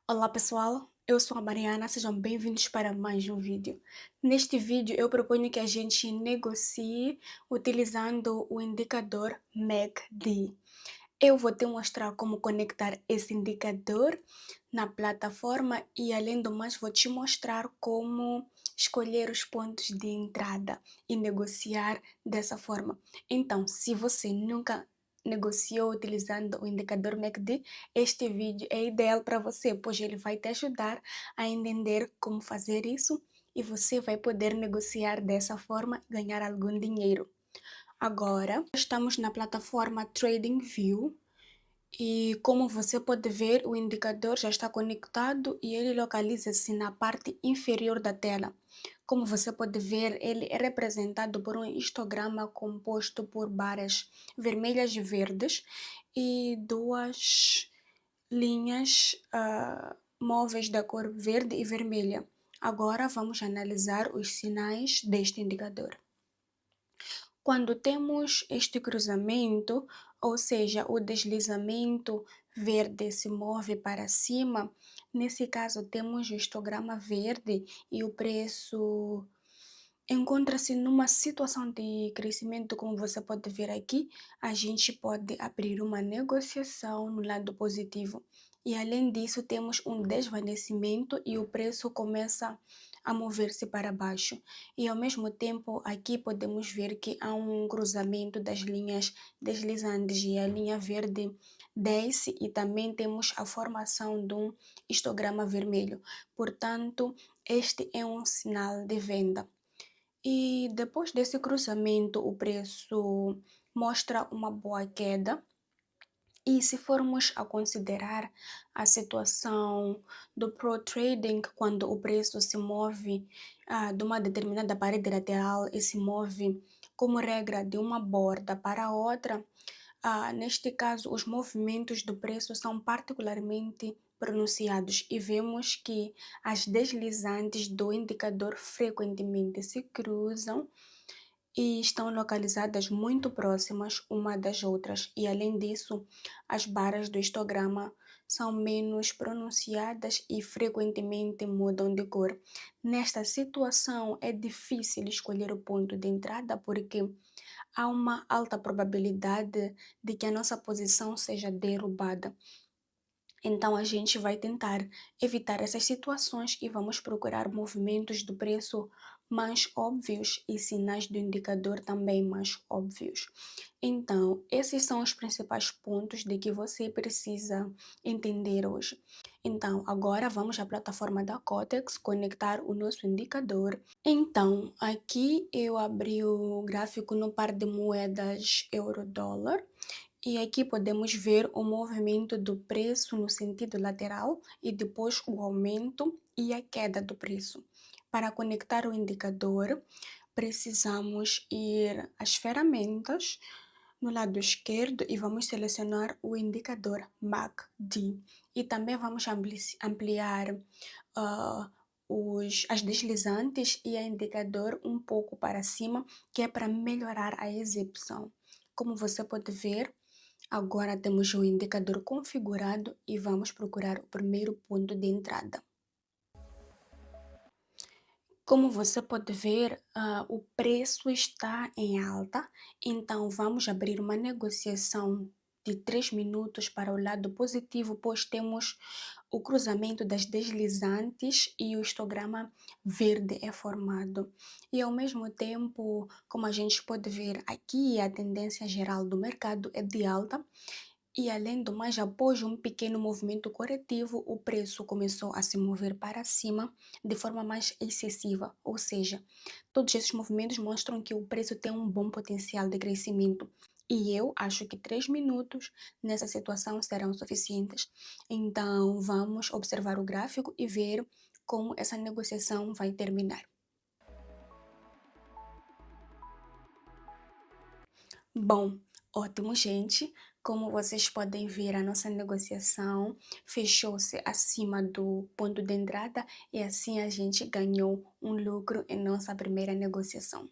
Olá pessoal, eu sou a Mariana, sejam bem-vindos para mais um vídeo. Neste vídeo eu proponho que a gente negocie utilizando o indicador MACD. Eu vou te mostrar como conectar esse indicador na plataforma e além do mais vou te mostrar como escolher os pontos de entrada e negociar dessa forma. Então, se você nunca negociou utilizando o indicador MACD, este vídeo é ideal para você, pois ele vai te ajudar a entender como fazer isso e você vai poder negociar dessa forma e ganhar algum dinheiro. Agora, estamos na plataforma TradingView e como você pode ver, o indicador já está conectado e ele localiza-se na parte inferior da tela. Como você pode ver, ele é representado por um histograma composto por barras vermelhas e verdes e duas linhas móveis da cor verde e vermelha. Agora vamos analisar os sinais deste indicador. Quando temos este cruzamento, ou seja, o deslizamento verde se move para cima, nesse caso temos o histograma verde e o preço encontra-se numa situação de crescimento, como você pode ver aqui, a gente pode abrir uma negociação no lado positivo. E além disso, temos um desvanecimento e o preço começa a mover-se para baixo. E ao mesmo tempo, aqui podemos ver que há um cruzamento das linhas deslizantes e a linha verde desce e também temos a formação de um histograma vermelho. Portanto, este é um sinal de venda. E depois desse cruzamento, o preço mostra uma boa queda. E se formos a considerar a situação do Pro Trading, quando o preço se move de uma determinada parede lateral e se move como regra de uma borda para outra, neste caso os movimentos do preço são particularmente pronunciados e vemos que as deslizantes do indicador frequentemente se cruzam e estão localizadas muito próximas uma das outras, e além disso, as barras do histograma são menos pronunciadas e frequentemente mudam de cor. Nesta situação, é difícil escolher o ponto de entrada porque há uma alta probabilidade de que a nossa posição seja derrubada. Então a gente vai tentar evitar essas situações e vamos procurar movimentos do preço mais óbvios e sinais do indicador também mais óbvios. Então, esses são os principais pontos de que você precisa entender hoje. Então, agora vamos à plataforma da Cotex conectar o nosso indicador. Então, aqui eu abri o gráfico no par de moedas euro-dólar. E aqui podemos ver o movimento do preço no sentido lateral e depois o aumento e a queda do preço. Para conectar o indicador, precisamos ir às ferramentas no lado esquerdo e vamos selecionar o indicador MACD. E também vamos ampliar as deslizantes e a indicador um pouco para cima, que é para melhorar a exibição. Como você pode ver, agora temos o indicador configurado e vamos procurar o primeiro ponto de entrada. Como você pode ver, o preço está em alta, então vamos abrir uma negociação de 3 minutos para o lado positivo, pois temos o cruzamento das deslizantes e o histograma verde é formado. E ao mesmo tempo, como a gente pode ver aqui, a tendência geral do mercado é de alta. E além do mais, após um pequeno movimento corretivo, o preço começou a se mover para cima de forma mais excessiva, ou seja, todos esses movimentos mostram que o preço tem um bom potencial de crescimento. E eu acho que 3 minutos nessa situação serão suficientes. Então, vamos observar o gráfico e ver como essa negociação vai terminar. Bom, ótimo, gente. Como vocês podem ver, a nossa negociação fechou-se acima do ponto de entrada e assim a gente ganhou um lucro em nossa primeira negociação.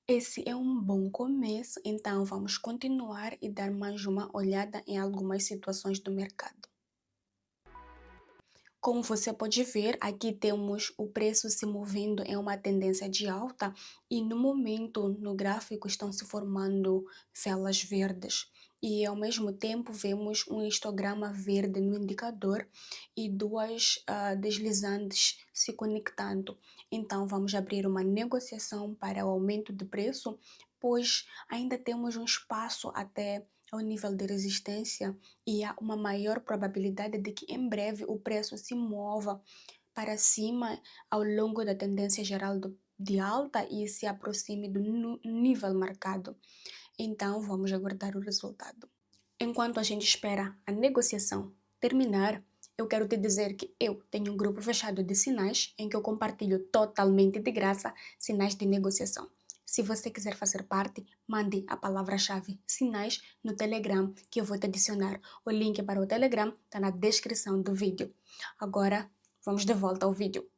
Esse é um bom começo, então vamos continuar e dar mais uma olhada em algumas situações do mercado. Como você pode ver, aqui temos o preço se movendo em uma tendência de alta e no momento no gráfico estão se formando velas verdes. E ao mesmo tempo vemos um histograma verde no indicador e duas deslizantes se conectando. Então vamos abrir uma negociação para o aumento de preço, pois ainda temos um espaço até ao nível de resistência e há uma maior probabilidade de que em breve o preço se mova para cima ao longo da tendência geral de alta e se aproxime do nível marcado. Então vamos aguardar o resultado. Enquanto a gente espera a negociação terminar, eu quero te dizer que eu tenho um grupo fechado de sinais em que eu compartilho totalmente de graça sinais de negociação. Se você quiser fazer parte, mande a palavra-chave sinais no Telegram que eu vou te adicionar. O link para o Telegram está na descrição do vídeo. Agora, vamos de volta ao vídeo.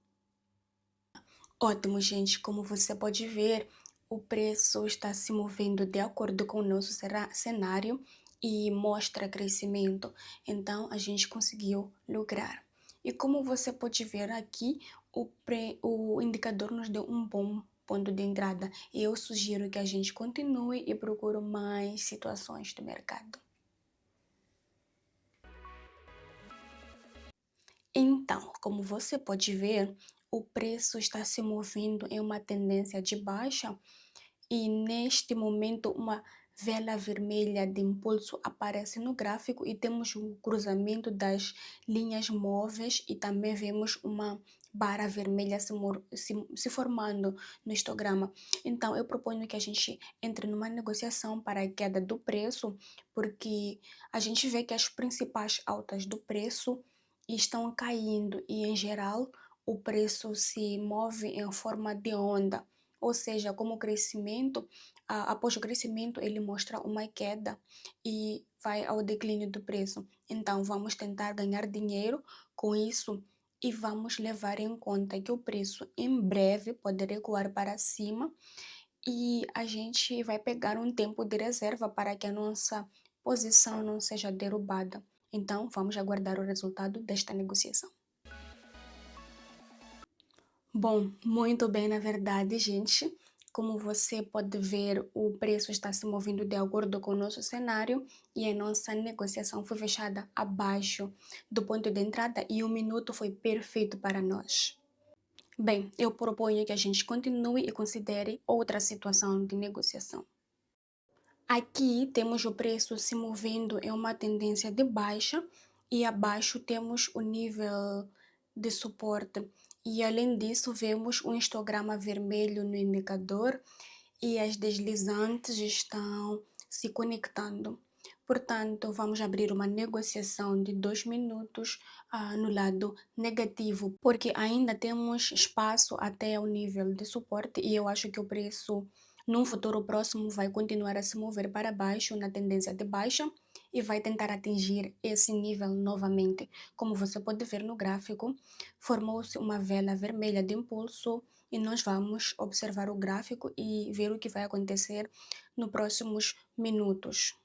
Ótimo, gente. Como você pode ver, o preço está se movendo de acordo com o nosso cenário e mostra crescimento. Então, a gente conseguiu lucrar. E como você pode ver aqui, o indicador nos deu um bom ponto de entrada. E eu sugiro que a gente continue e procure mais situações de mercado. Então, como você pode ver, o preço está se movendo em uma tendência de baixa e neste momento uma vela vermelha de impulso aparece no gráfico e temos um cruzamento das linhas móveis e também vemos uma barra vermelha se formando no histograma. Então eu proponho que a gente entre numa negociação para a queda do preço, porque a gente vê que as principais altas do preço estão caindo e em geral o preço se move em forma de onda. Ou seja, como o crescimento, após o crescimento, ele mostra uma queda e vai ao declínio do preço. Então, vamos tentar ganhar dinheiro com isso e vamos levar em conta que o preço em breve pode recuar para cima e a gente vai pegar um tempo de reserva para que a nossa posição não seja derrubada. Então, vamos aguardar o resultado desta negociação. Bom, muito bem, na verdade, gente. Como você pode ver, o preço está se movendo de acordo com o nosso cenário e a nossa negociação foi fechada abaixo do ponto de entrada e o minuto foi perfeito para nós. Bem, eu proponho que a gente continue e considere outra situação de negociação. Aqui temos o preço se movendo em uma tendência de baixa e abaixo temos o nível de suporte. E além disso, vemos um histograma vermelho no indicador e as deslizantes estão se conectando. Portanto, vamos abrir uma negociação de 2 minutos no lado negativo, porque ainda temos espaço até o nível de suporte e eu acho que o preço num futuro próximo vai continuar a se mover para baixo na tendência de baixa e vai tentar atingir esse nível novamente. Como você pode ver no gráfico, formou-se uma vela vermelha de impulso e nós vamos observar o gráfico e ver o que vai acontecer nos próximos minutos.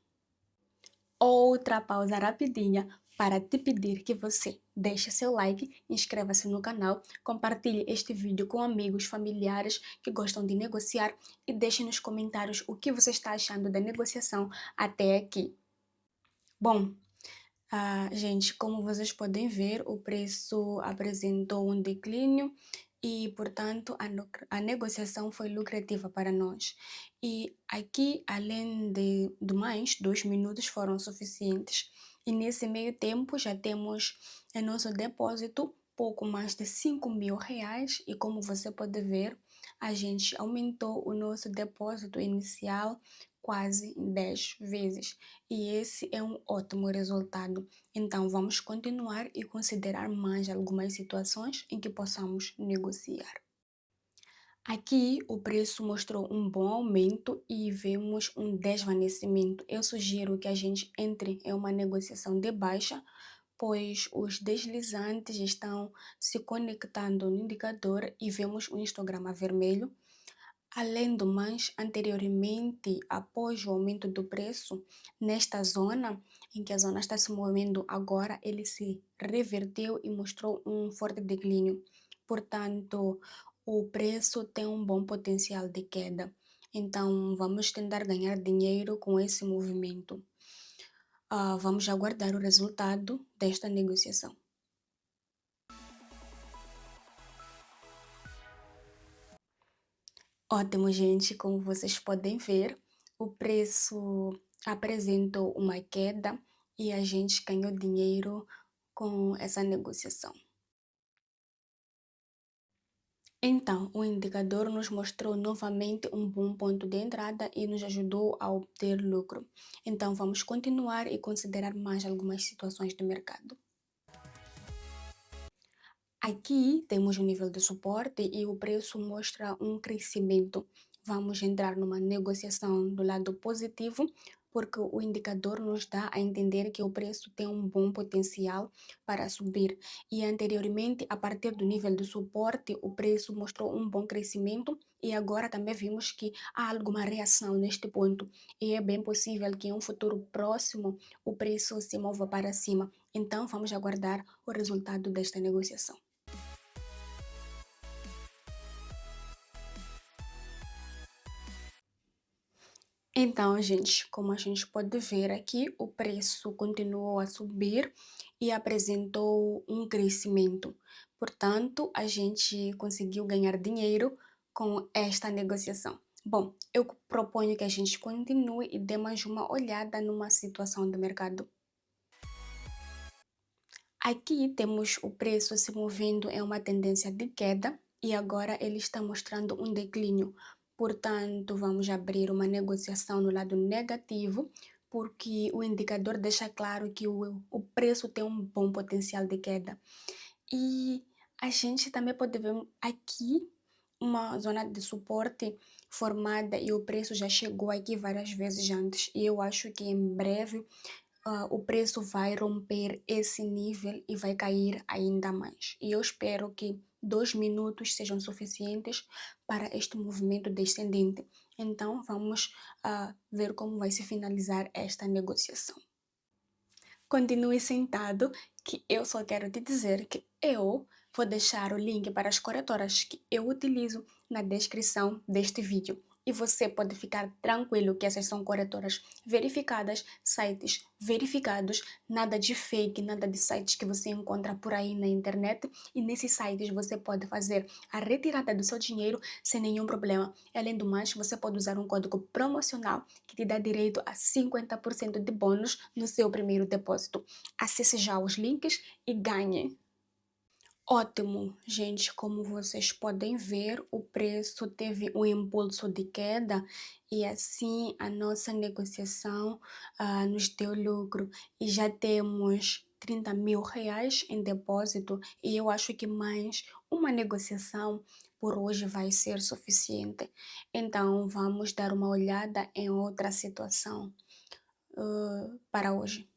Outra pausa rapidinha para te pedir que você deixe seu like, inscreva-se no canal, compartilhe este vídeo com amigos, familiares que gostam de negociar e deixe nos comentários o que você está achando da negociação até aqui. Bom, gente, como vocês podem ver, o preço apresentou um declínio e, portanto, a negociação foi lucrativa para nós. E aqui, além do mais, 2 minutos foram suficientes. E nesse meio tempo já temos em nosso depósito pouco mais de 5.000 reais e como você pode ver, a gente aumentou o nosso depósito inicial quase 10 vezes. E esse é um ótimo resultado. Então, vamos continuar e considerar mais algumas situações em que possamos negociar. Aqui, o preço mostrou um bom aumento e vemos um desvanecimento. Eu sugiro que a gente entre em uma negociação de baixa, pois os deslizantes estão se conectando no indicador e vemos um histograma vermelho. Além do mais, anteriormente, após o aumento do preço, nesta zona, em que a zona está se movendo agora, ele se reverteu e mostrou um forte declínio. Portanto, o preço tem um bom potencial de queda. Então, vamos tentar ganhar dinheiro com esse movimento. Vamos aguardar o resultado desta negociação. Ótimo, gente. Como vocês podem ver, o preço apresentou uma queda e a gente ganhou dinheiro com essa negociação. Então, o indicador nos mostrou novamente um bom ponto de entrada e nos ajudou a obter lucro. Então, vamos continuar e considerar mais algumas situações de mercado. Aqui temos o nível de suporte e o preço mostra um crescimento. Vamos entrar numa negociação do lado positivo, porque o indicador nos dá a entender que o preço tem um bom potencial para subir. E anteriormente, a partir do nível de suporte, o preço mostrou um bom crescimento e agora também vimos que há alguma reação neste ponto. E é bem possível que em um futuro próximo o preço se mova para cima. Então, vamos aguardar o resultado desta negociação. Então, gente, como a gente pode ver aqui, o preço continuou a subir e apresentou um crescimento. Portanto, a gente conseguiu ganhar dinheiro com esta negociação. Bom, eu proponho que a gente continue e dê mais uma olhada numa situação do mercado. Aqui temos o preço se movendo em uma tendência de queda e agora ele está mostrando um declínio. Portanto, vamos abrir uma negociação no lado negativo, porque o indicador deixa claro que o preço tem um bom potencial de queda. E a gente também pode ver aqui uma zona de suporte formada e o preço já chegou aqui várias vezes antes. E eu acho que em breve o preço vai romper esse nível e vai cair ainda mais. E eu espero que 2 minutos sejam suficientes para este movimento descendente. Então, vamos ver como vai se finalizar esta negociação. Continue sentado, que eu só quero te dizer que eu vou deixar o link para as corretoras que eu utilizo na descrição deste vídeo. E você pode ficar tranquilo que essas são corretoras verificadas, sites verificados, nada de fake, nada de sites que você encontra por aí na internet. E nesses sites você pode fazer a retirada do seu dinheiro sem nenhum problema. Além do mais, você pode usar um código promocional que te dá direito a 50% de bônus no seu primeiro depósito. Acesse já os links e ganhe! Ótimo, gente, como vocês podem ver, o preço teve um impulso de queda e assim a nossa negociação nos deu lucro e já temos 30 mil reais em depósito e eu acho que mais uma negociação por hoje vai ser suficiente. Então vamos dar uma olhada em outra situação para hoje.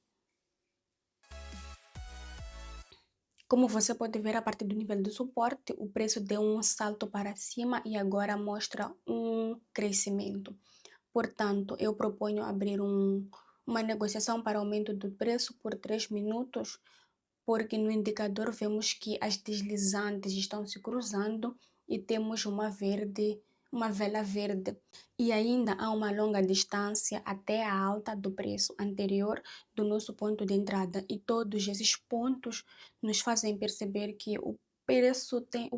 Como você pode ver, a partir do nível de suporte, o preço deu um salto para cima e agora mostra um crescimento. Portanto, eu proponho abrir uma negociação para aumento do preço por 3 minutos, porque no indicador vemos que as deslizantes estão se cruzando e temos uma vela verde. E ainda há uma longa distância até a alta do preço anterior do nosso ponto de entrada. E todos esses pontos nos fazem perceber que o preço tem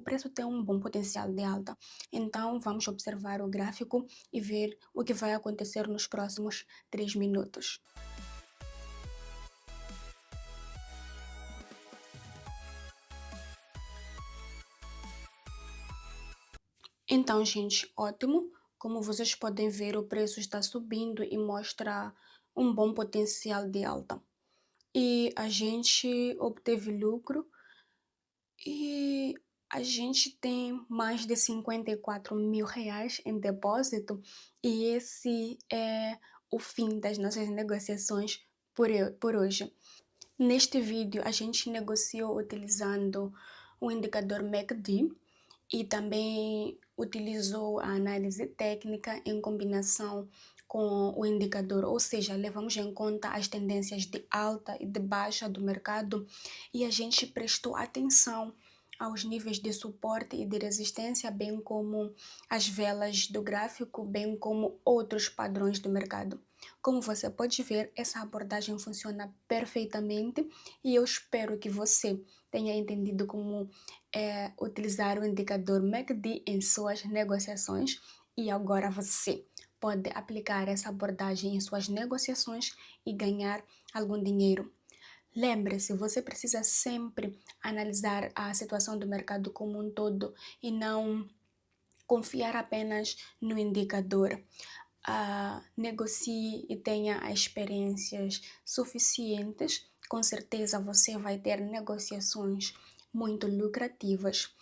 um bom potencial de alta. Então, vamos observar o gráfico e ver o que vai acontecer nos próximos 3 minutos. Então, gente, ótimo. Como vocês podem ver, o preço está subindo e mostra um bom potencial de alta. E a gente obteve lucro e a gente tem mais de 54 mil reais em depósito e esse é o fim das nossas negociações por hoje. Neste vídeo, a gente negociou utilizando o indicador MACD e também utilizou a análise técnica em combinação com o indicador, ou seja, levamos em conta as tendências de alta e de baixa do mercado e a gente prestou atenção aos níveis de suporte e de resistência, bem como as velas do gráfico, bem como outros padrões do mercado. Como você pode ver, essa abordagem funciona perfeitamente e eu espero que você tenha entendido como utilizar o indicador MACD em suas negociações e agora você pode aplicar essa abordagem em suas negociações e ganhar algum dinheiro. Lembre-se, você precisa sempre analisar a situação do mercado como um todo e não confiar apenas no indicador. Negocie e tenha experiências suficientes. Com certeza você vai ter negociações muito lucrativas.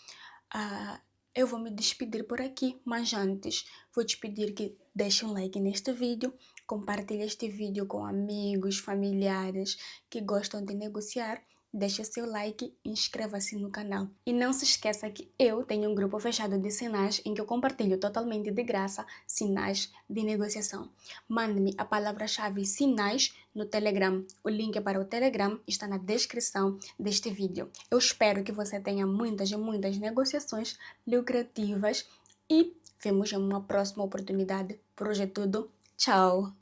Eu vou me despedir por aqui, mas antes vou te pedir que deixe um like neste vídeo, compartilhe este vídeo com amigos, familiares que gostam de negociar. Deixe seu like e inscreva-se no canal. E não se esqueça que eu tenho um grupo fechado de sinais em que eu compartilho totalmente de graça sinais de negociação. Mande-me a palavra-chave sinais no Telegram. O link para o Telegram está na descrição deste vídeo. Eu espero que você tenha muitas e muitas negociações lucrativas e vemos em uma próxima oportunidade. Por hoje é tudo. Tchau!